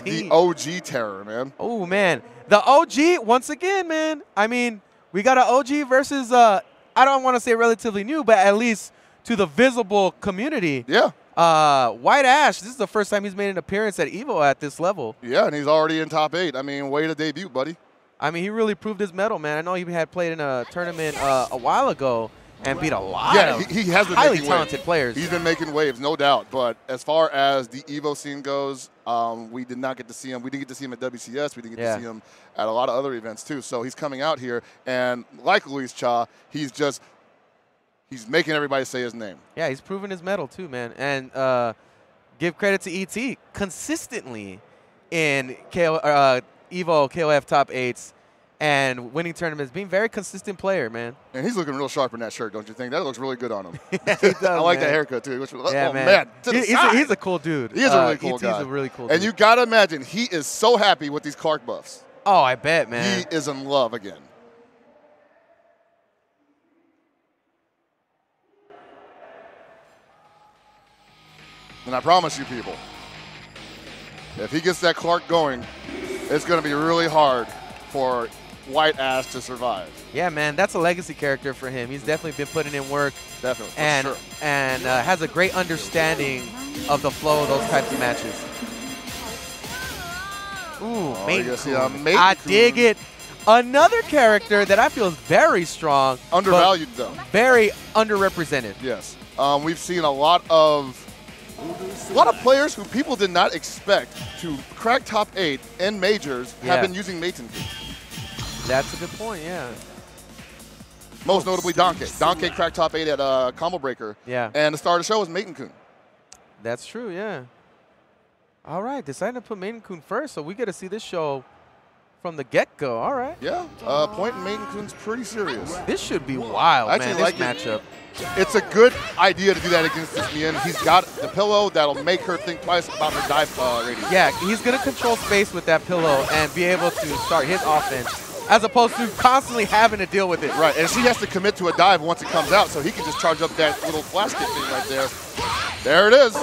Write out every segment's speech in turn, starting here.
The OG terror, man. Oh, man. The OG, once again, man. I mean, we got an OG versus, I don't want to say relatively new, but at least to the visible community. Yeah. White-AshK, this is the first time he's made an appearance at EVO at this level. Yeah, and he's already in top 8. I mean, way to debut, buddy. I mean, he really proved his mettle, man. I know he had played in a tournament a while ago and beat a lot of he has been highly making talented waves. players. He's been making waves, no doubt. But as far as the EVO scene goes, we did not get to see him. We didn't get to see him at WCS. We didn't get to see him at a lot of other events, too. So he's coming out here, and like Luis Cha, he's making everybody say his name. Yeah, he's proven his mettle, too, man. And give credit to ET consistently in EVO KOF top 8s and winning tournaments, being very consistent player, man. And he's looking real sharp in that shirt, don't you think? That looks really good on him. Yeah, he does, I like that haircut, too. Yeah, oh, man. He's a cool dude. He is a really cool guy. He's a really cool dude. And you got to imagine, he is so happy with these Clark buffs. Oh, I bet, man. He is in love again. And I promise you, people, if he gets that Clark going, it's going to be really hard for White-AshK to survive. Yeah, man, that's a legacy character for him. He's definitely been putting in work. Definitely, and, for sure. And has a great understanding of the flow of those types of matches. Ooh, I dig it. Another character that I feel is very strong. Undervalued, though. Very underrepresented. Yes. We've seen a lot of players who people did not expect to crack top 8 in majors have been using Maiden. That's a good point, yeah. Most notably Donkey. Donkey cracked top 8 at Combo Breaker. Yeah. And the star of the show was Maiden-kun. That's true, yeah. All right, decided to put Maiden-kun first, so we get to see this show from the get-go. All right. Yeah, point in Maiden-kun's pretty serious. This should be wild, man, this matchup. It's a good idea to do that against this Mien. He's got the pillow that'll make her think twice about her dive radius. Yeah, he's going to control space with that pillow and be able to start his offense, as opposed to constantly having to deal with it. Right, and she has to commit to a dive once it comes out, so he can just charge up that little flash kick thing right there. There it is.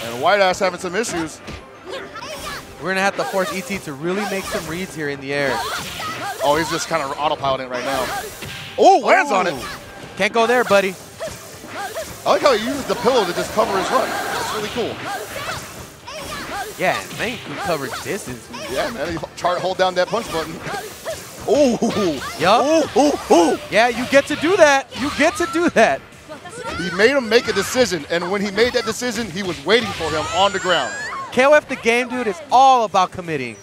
And White-AshK having some issues. We're going to have to force ET to really make some reads here in the air. Oh, he's just kind of autopiloting right now. Oh, lands on it. Can't go there, buddy. I like how he uses the pillow to just cover his run. That's really cool. Yeah, man, he covered distance. Yeah, man, he hold down that punch button. Oh, yup. Oh. Yeah, you get to do that. You get to do that. He made him make a decision, and when he made that decision, he was waiting for him on the ground. KOF the game, dude, is all about committing.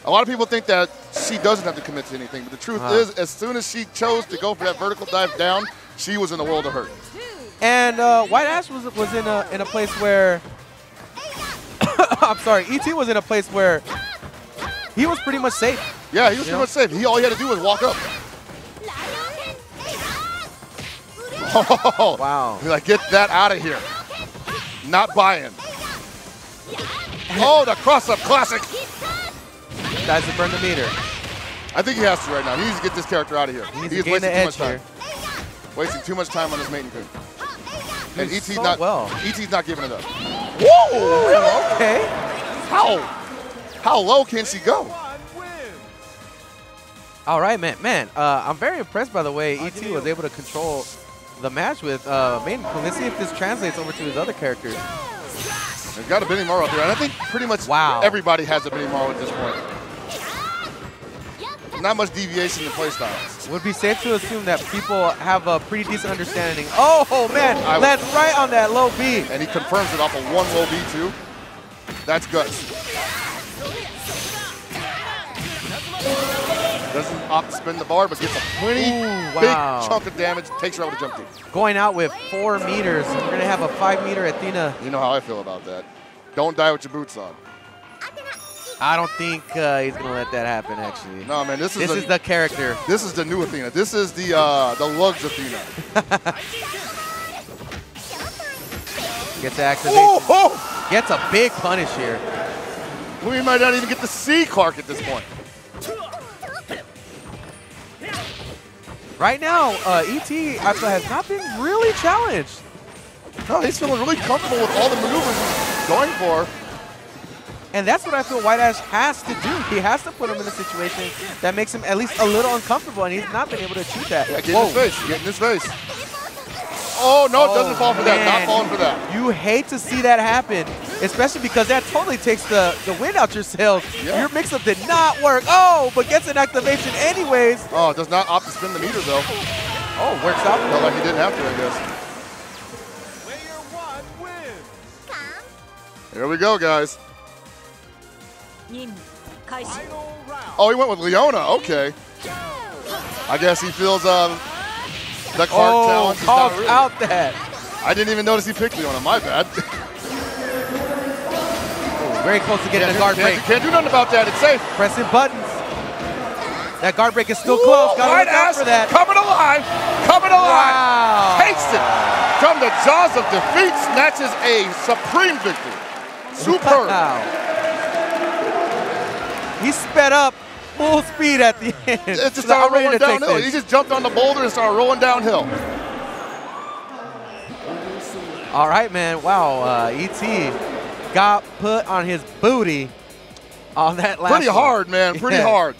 A lot of people think that she doesn't have to commit to anything, but the truth is, as soon as she chose to go for that vertical dive down, she was in a world of hurt. And White-AshK was in a place where, I'm sorry, ET was in a place where he was pretty much safe. Yeah, he was pretty much safe. All he had to do was walk up. Oh, wow. He's like, get that out of here. Not buying. Oh, the cross-up classic. Tries to burn the meter. I think he has to right now. He needs to get this character out of here. He needs to gain the edge here. Wasting too much time on this Maiden-kun. And ET's so not giving it up. Whoa! Okay. How low can she go? All right, man. I'm very impressed by the way ET was able to control the match with Maiden-kun. Let's see if this translates over to his other characters. They've got a Benny Morrow out there, and I think pretty much everybody has a Benny Morrow at this point. Not much deviation in play styles. Would be safe to assume that people have a pretty decent understanding. Oh, man, lands right on that low B. And he confirms it off of one low B, too. That's guts. Doesn't opt to spin the bar, but gets a pretty big chunk of damage. Takes her out with a jump kick. Going out with 4 meters. We're going to have a 5-meter Athena. You know how I feel about that. Don't die with your boots on. I don't think he's going to let that happen, actually. No, man. This is the character. This is the new Athena. This is the lugs Athena. Gets activation. Gets a big punish here. We might not even get to see Clark at this point. Right now, ET, I feel, has not been really challenged. No, he's feeling really comfortable with all the maneuvers going for. And that's what I feel White-AshK has to do. He has to put him in a situation that makes him at least a little uncomfortable, and he's not been able to achieve that. Yeah, get in his face. Get in his face. Oh, no, it doesn't fall for that. Not falling for that. You hate to see that happen, especially because that totally takes the wind out your sails. Yeah. Your mix-up did not work. Oh, but gets an activation anyways. Oh, does not opt to spin the meter, though. Oh, works out. Felt like he didn't have to, I guess. Player 1 wins. Here we go, guys. Final round. Oh, he went with Leona. Okay. I guess he feels the card challenge is not calls real. out that. I didn't even notice he picked Leona. My bad. Very close to getting a guard break. Can't do nothing about that. It's safe. Pressing buttons. That guard break is still close. Gotta look out for that. Coming alive. Coming alive. Wow. Takes it. From the jaws of defeat, snatches a supreme victory. Superb. Wow. He sped up full speed at the end. It just started rolling downhill. He just jumped on the boulder and started rolling downhill. All right, man. Wow. ET got put on his booty on that last Pretty one. hard, man. Pretty Yeah. hard.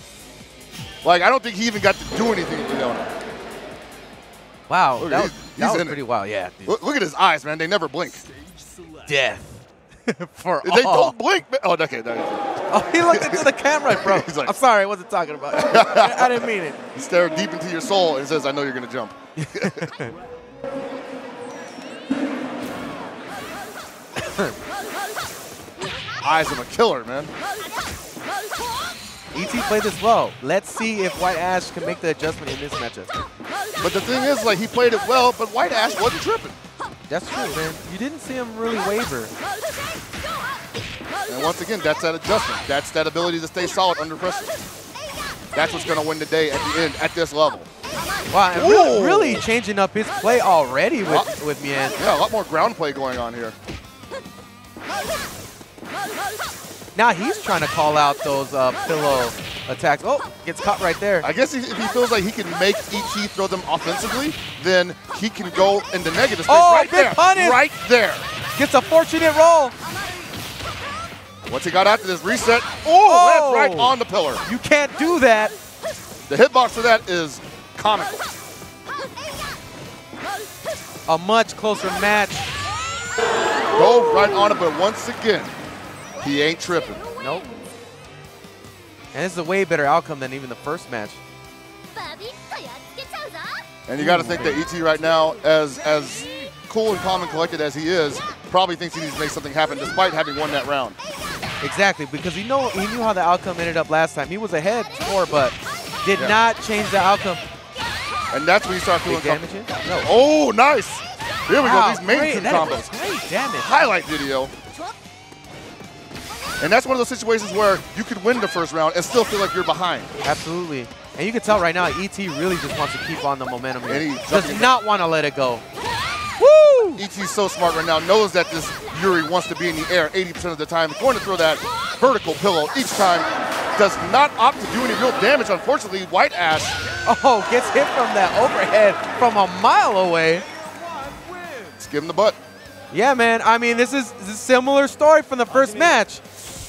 Like, I don't think he even got to do anything with Leona. Wow. Look, That he's was in it. pretty wild. Yeah. Dude. Look at his eyes, man. They never blink. Death. For They all. don't blink. Man. Oh, okay. Oh, he looked into the camera, bro. He's like- I'm sorry, I wasn't talking about it. I didn't mean it. He stared deep into your soul and says, I know you're going to jump. Eyes of a killer, man. ET played this well. Let's see if White-AshK can make the adjustment in this matchup. But the thing is, like, he played it well, but White-AshK wasn't tripping. That's true, man. You didn't see him really waver. And once again, that's that adjustment. That's that ability to stay solid under pressure. That's what's going to win the day at the end, at this level. Wow, and really changing up his play already with Mian. Yeah, a lot more ground play going on here. Now he's trying to call out those pillow attacks. Oh, gets caught right there. I guess if he feels like he can make ET throw them offensively, then he can go into negative space right big there. punish. Right there. Gets a fortunate roll. Once he got after this reset, lands right on the pillar. You can't do that. The hitbox for that is comical. A much closer match. Go right on it, but once again, he ain't tripping. Nope. And this is a way better outcome than even the first match. And you got to think that ET right now, as cool and calm and collected as he is, probably thinks he needs to make something happen despite having won that round. Exactly, because he knew how the outcome ended up last time. He was ahead 4, but did not change the outcome. And that's when you start feeling damage in? No. Oh, nice. Here we Wow, go. These main two that combos. was great damage. Highlight video. And that's one of those situations where you could win the first round and still feel like you're behind. Absolutely. And you can tell right now, ET really just wants to keep on the momentum here. And he does not want to let it go. Woo! ET's so smart right now, knows that this Yuri wants to be in the air 80% of the time. Going to throw that vertical pillow each time. Does not opt to do any real damage. Unfortunately, White-AshK. Oh, gets hit from that overhead from a mile away. Just give him the butt. Yeah, man. I mean, this is a similar story from the first match.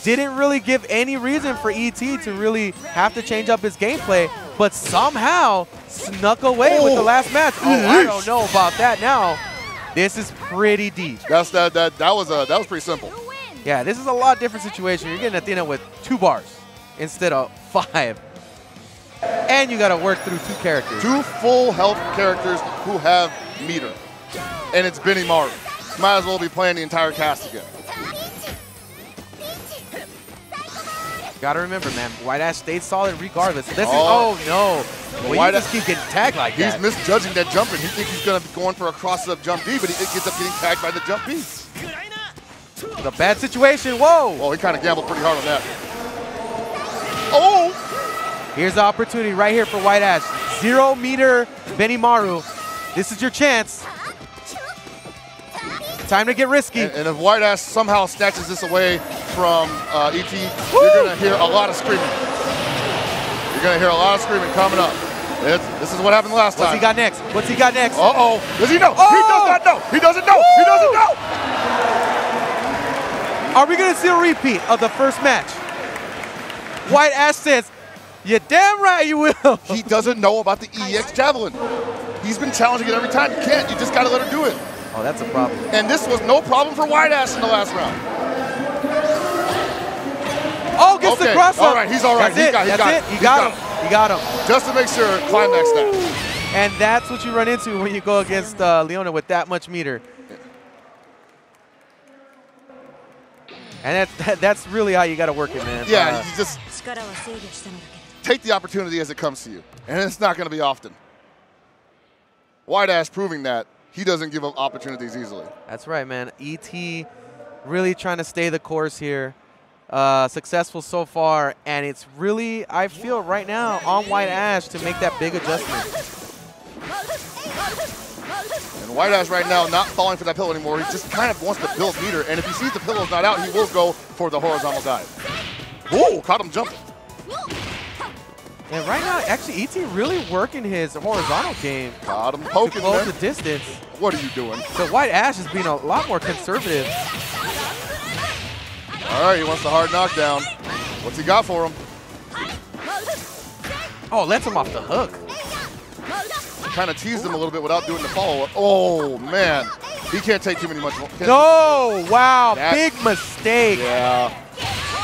Didn't really give any reason for ET to really have to change up his gameplay, but somehow snuck away with the last match. Oh, I don't know about that now. This is pretty deep. That was pretty simple. Yeah, this is a lot different situation. You're getting Athena with 2 bars instead of 5. And you got to work through 2 characters. 2 full health characters who have meter. And it's Benimaru. Might as well be playing the entire cast again. Gotta remember, man, White-AshK stayed solid regardless. This is, oh no. Well, you just keep getting tagged like that. He's misjudging that jump, and he thinks he's going to be going for a cross-up jump B, but he ends up getting tagged by the jump B. It's a bad situation. Whoa. Oh, he kind of gambled pretty hard on that. Oh! Here's the opportunity right here for White-AshK. 0 meter Benimaru. This is your chance. Time to get risky. And if White-AshK somehow snatches this away from ET, you're going to hear a lot of screaming. You're going to hear a lot of screaming coming up. This is what happened last time. What's he got next? What's he got next? Uh-oh. Does he know? Oh! He does not know. He doesn't know. Woo! He doesn't know. Are we going to see a repeat of the first match? White-AshK says, "You're damn right you will." He doesn't know about the EX Javelin. He's been challenging it every time. You can't. You just got to let him do it. Oh, that's a problem. And this was no problem for White-AshK in the last round. Oh, gets the cross up. All right, he's all right. That's it. He got him. Just to make sure, climax that. And that's what you run into when you go against Leona with that much meter. And that's really how you got to work it, man. Yeah, you just take the opportunity as it comes to you. And it's not going to be often. White-AshK proving that he doesn't give up opportunities easily. That's right, man. ET really trying to stay the course here. Successful so far, and it's really, I feel right now, on White-AshK to make that big adjustment. And White-AshK right now not falling for that pillow anymore. He just kind of wants to build meter, and if he sees the pillow's not out, he will go for the horizontal dive. Whoa, caught him jumping. And right now, actually, ET really working his horizontal game. Caught him poking, to close man. the distance. What are you doing? So White-AshK is being a lot more conservative. All right, he wants the hard knockdown. What's he got for him? Oh, lets him off the hook. Kind of teased him a little bit without doing the follow-up. Oh, man. He can't take too many much more. No, wow, big mistake. Yeah.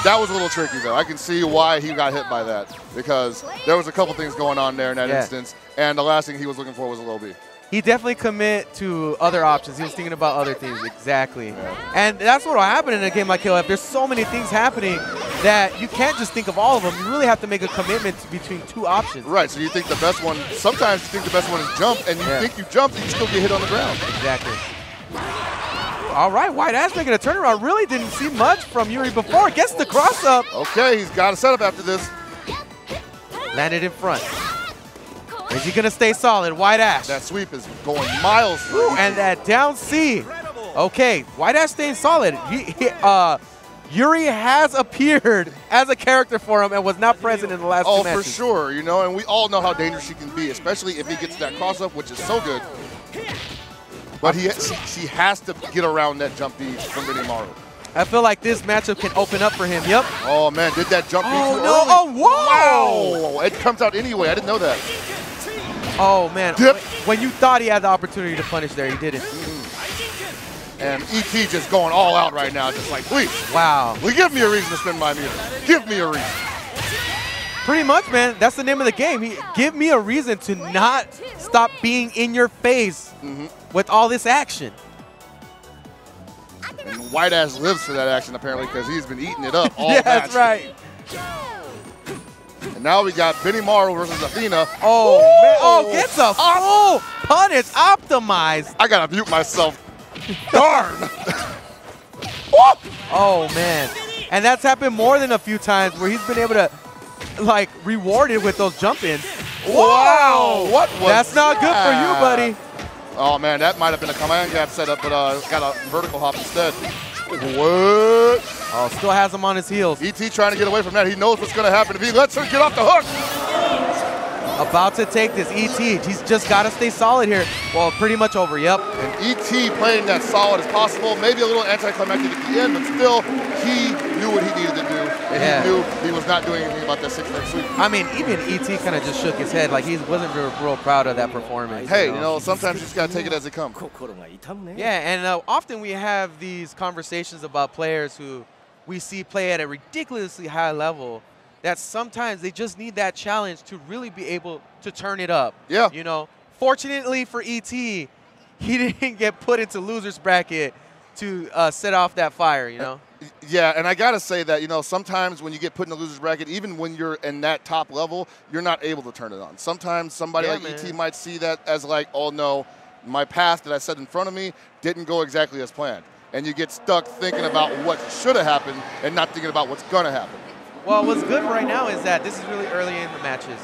That was a little tricky, though. I can see why he got hit by that, because there was a couple things going on there in that instance, and the last thing he was looking for was a low B. He definitely commit to other options. He was thinking about other things, exactly. Yeah. And that's what will happen in a game like KOF. There's so many things happening that you can't just think of all of them. You really have to make a commitment between two options. Right, so you think the best one, sometimes you think the best one is jump, and you think you jump, and you still get hit on the ground. Exactly. All right, White-AshK making a turnaround. Really didn't see much from Yuri before. Gets the cross up. Okay, he's got a setup after this. Landed in front. Is he going to stay solid? White-AshK. That sweep is going miles. And that down C. Okay, White-AshK staying solid. Yuri has appeared as a character for him and was not present in the last two matches. Oh, for sure, you know, and we all know how dangerous she can be, especially if he gets that cross-up, which is so good. But she has to get around that jump B from Benimaru. I feel like this matchup can open up for him. Yep. Oh, man, did that jump B too early. Oh, whoa! Wow! It comes out anyway. I didn't know that. Oh, man. Dip. When you thought he had the opportunity to punish there, he didn't. And ET just going all out right now, just like, please. Wow. Well, give me a reason to spend my meter. Give me a reason. Pretty much, man. That's the name of the game. Give me a reason to not stop being in your face with all this action. And White-AshK lives for that action, apparently, because he's been eating it up all Yeah, match. that's right. And now we got Benimaru versus Athena. Oh, man. Oh, gets a full punish optimized. I got to mute myself. Darn. Oh, man. And that's happened more than a few times where he's been able to, like, reward it with those jump-ins. Wow. What was That's not good for you, buddy. Oh, man, that might have been a command grab setup, but got a vertical hop instead. What? Oh, still has him on his heels. ET trying to get away from that. He knows what's going to happen if he lets her get off the hook. About to take this ET. He's just got to stay solid here. Well, pretty much over, yep. And ET playing that solid as possible. Maybe a little anticlimactic at the end, but still, he knew what he needed to do. And he knew he was not doing anything about that 6-leg sweep. I mean, even ET kind of just shook his head. Like, he wasn't real proud of that performance. Hey, you know, sometimes you just got to take it as it comes. Yeah, and often we have these conversations about players who we see play at a ridiculously high level that sometimes they just need that challenge to really be able to turn it up. Yeah. You know, fortunately for ET, he didn't get put into loser's bracket to set off that fire, you know? Yeah, and I got to say that, you know, sometimes when you get put in the loser's bracket, even when you're in that top level, you're not able to turn it on. Sometimes somebody like ET might see that as like, oh, no, my path that I set in front of me didn't go exactly as planned. And you get stuck thinking about what should have happened and not thinking about what's going to happen. Well, what's good right now is that this is really early in the matches.